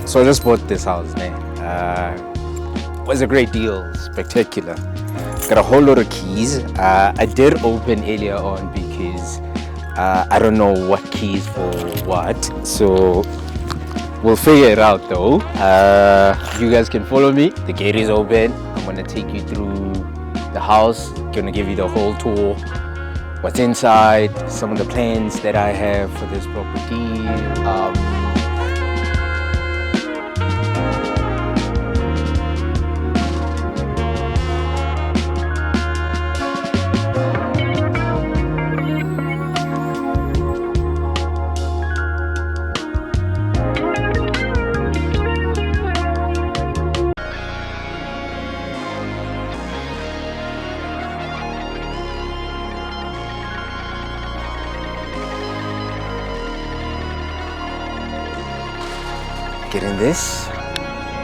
So I just bought this house, man. Was a great deal, spectacular. Got a whole lot of keys. I did open earlier on because I don't know what keys for what. So we'll figure it out though. You guys can follow me. The gate is open. I'm gonna take you through the house. Gonna give you the whole tour. What's inside, some of the plans that I have for this property. Getting this,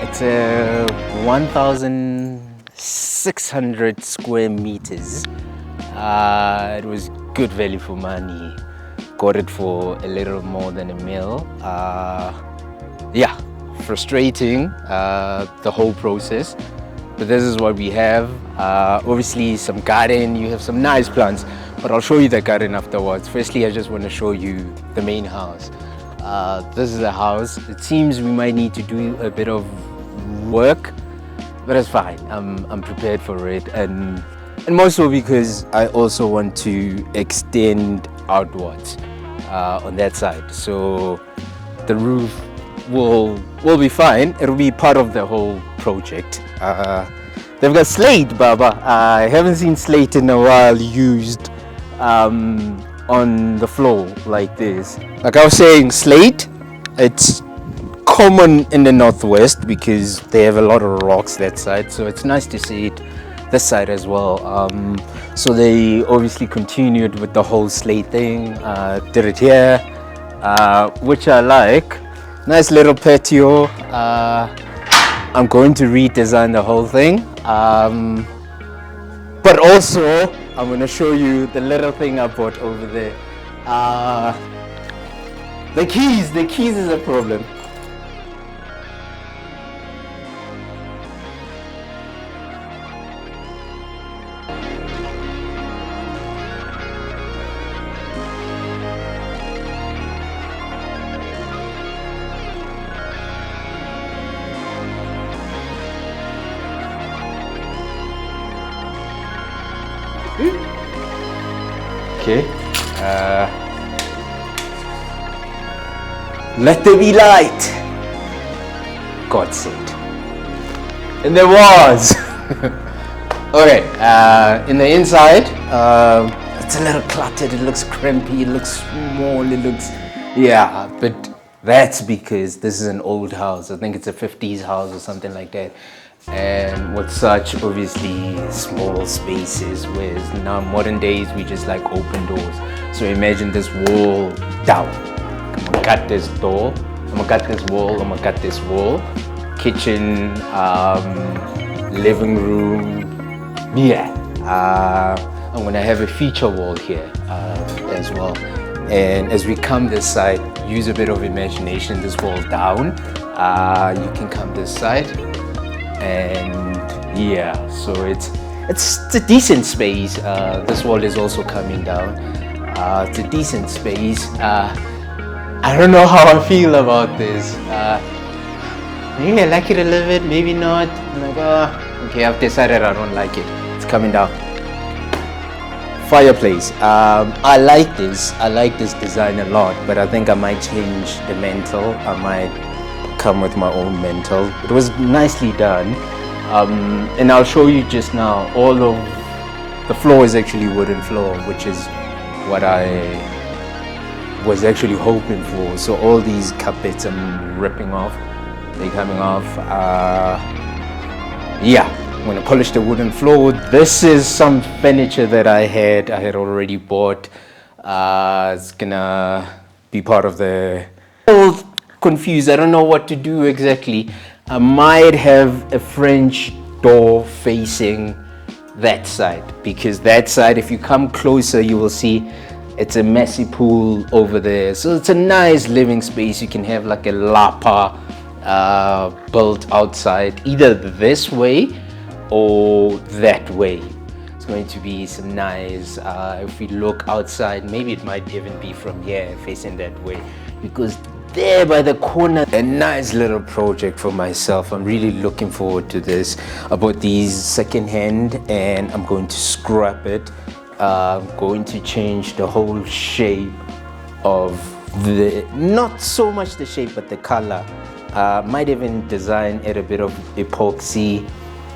it's a 1,600 square meters. It was good value for money. Got it for a little more than a mil. Yeah, frustrating, the whole process, but this is what we have. Obviously some garden, you have some nice plants, but I'll show you the garden afterwards. Firstly, I just want to show you the main house. This is the house. It seems we might need to do a bit of work, but it's fine. I'm prepared for it, and more so because I also want to extend outwards on that side. So the roof will be fine. It'll be part of the whole project. They've got slate, Baba. I haven't seen slate in a while used on the floor like this. Like I was saying, slate, it's common in the northwest because they have a lot of rocks that side, so it's nice to see it this side as well. So they obviously continued with the whole slate thing, did it here, which I like. Nice little patio. I'm going to redesign the whole thing, but also I'm going to show you the little thing I bought over there. The keys is a problem. Okay. Let there be light, God said. And there was. Okay, in the inside, it's a little cluttered, it looks crimpy, it looks small, it looks, yeah, but that's because this is an old house. I think it's a 50s house or something like that. And with such obviously small spaces, whereas now modern days we just like open doors. So imagine this wall down. I'm gonna cut this door, I'm gonna cut this wall, I'm gonna cut this wall. Kitchen, living room, yeah. I'm gonna have a feature wall here as well. And as we come this side, use a bit of imagination, this wall down. You can come this side. And yeah, so it's a decent space. This wall is also coming down. It's a decent space. I don't know how I feel about this. Maybe I like it a little bit, maybe not. I'm like, okay, I've decided I don't like it. It's coming down. Fireplace. I like this design a lot, but I think I might change the mantle. I might come with my own mantle. It was nicely done, and I'll show you just now. All of the floor is actually wooden floor, which is what I was actually hoping for. So all these carpets I'm ripping off, they're coming off. Yeah, I'm gonna polish the wooden floor. This is some furniture that I had already bought. It's gonna be part of the confused. I don't know what to do exactly. I might have a French door facing that side, because that side, if you come closer, you will see it's a messy pool over there. So it's a nice living space. You can have like a lapa built outside, either this way or that way. It's going to be some nice, if we look outside, maybe it might even be from here facing that way, because there by the corner, a nice little project for myself. I'm really looking forward to this. I bought these secondhand and I'm going to scrap it. I'm going to change the whole shape of the, not so much the shape but the color. Might even design it a bit of epoxy,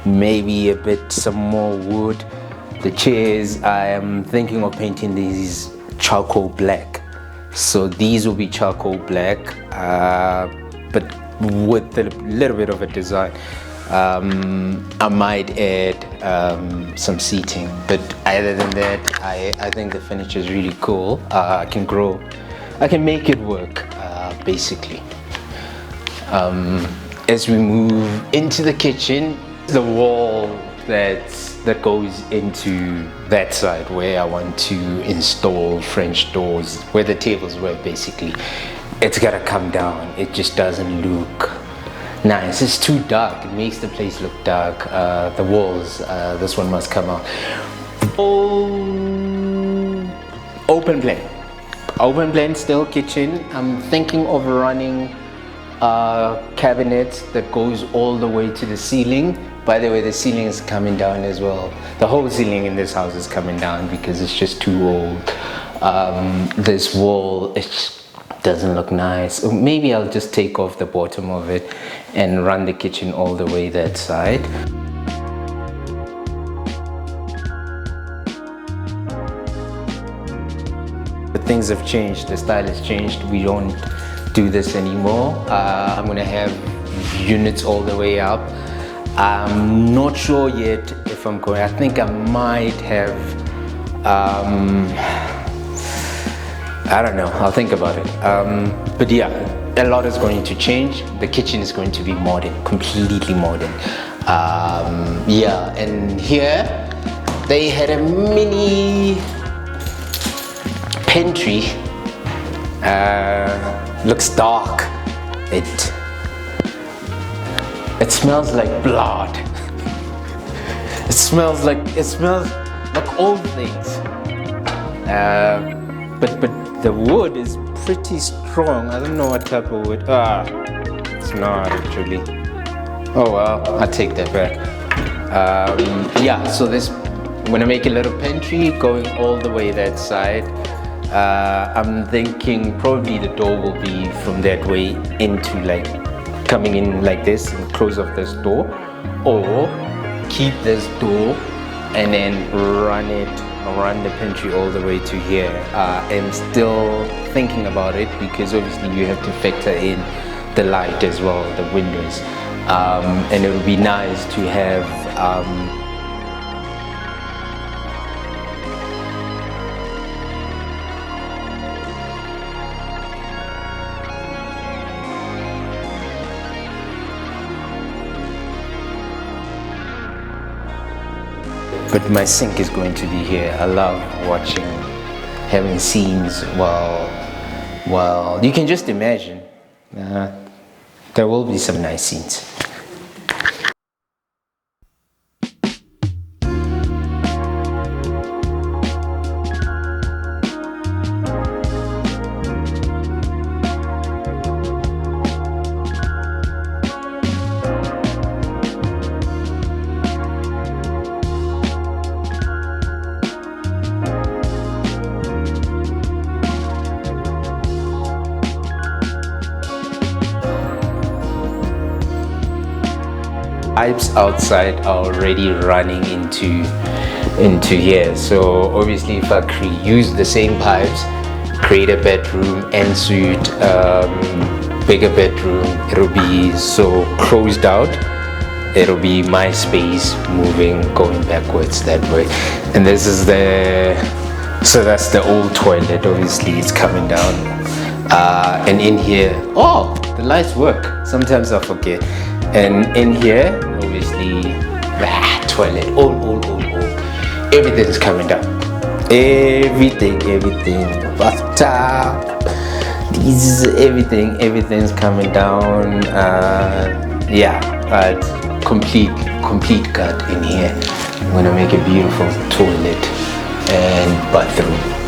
maybe a bit some more wood. The chairs, I am thinking of painting these charcoal black. So these will be charcoal black, but with a little bit of a design. I might add some seating, but other than that, I think the furniture is really cool. I can make it work, basically. As we move into the kitchen, the wall that goes into that side where I want to install French doors, where the tables were basically, it's gotta come down. It just doesn't look nice. It's too dark. It makes the place look dark. The walls, this one must come out. Open plan still kitchen. I'm thinking of running cabinets that goes all the way to the ceiling. By the way, the ceiling is coming down as well. The whole ceiling in this house is coming down because it's just too old. This wall, it doesn't look nice. Or maybe I'll just take off the bottom of it and run the kitchen all the way that side. But things have changed, the style has changed. We don't do this anymore. I'm gonna have units all the way up. I'm not sure yet if I'm going. I think I might have, I don't know, I'll think about it. But yeah, a lot is going to change. The kitchen is going to be modern, completely modern. Yeah, and here they had a mini pantry. Looks dark. It smells like blood. It smells like old things. But the wood is pretty strong. I don't know what type of wood. It's not actually. Oh well, I'll take that back. Yeah, so I'm gonna make a little pantry going all the way that side. I'm thinking probably the door will be from that way into like coming in like this and close off this door, or keep this door and then run the pantry all the way to here. I'm still thinking about it because obviously you have to factor in the light as well, the windows, and it would be nice to have but my sink is going to be here. I love watching, having scenes while you can just imagine. There will be some nice scenes. Pipes outside are already running into here, so obviously if I use the same pipes, create a bedroom, ensuite, bigger bedroom, it'll be so closed out. It'll be my space moving, going backwards that way. And this is that's the old toilet. Obviously it's coming down, and in here, oh, the lights work. Sometimes I forget. And in here, obviously, toilet, old. Everything's coming down. Everything. The bathtub, These everything's coming down. Yeah, complete cut in here. I'm gonna make a beautiful toilet and bathroom.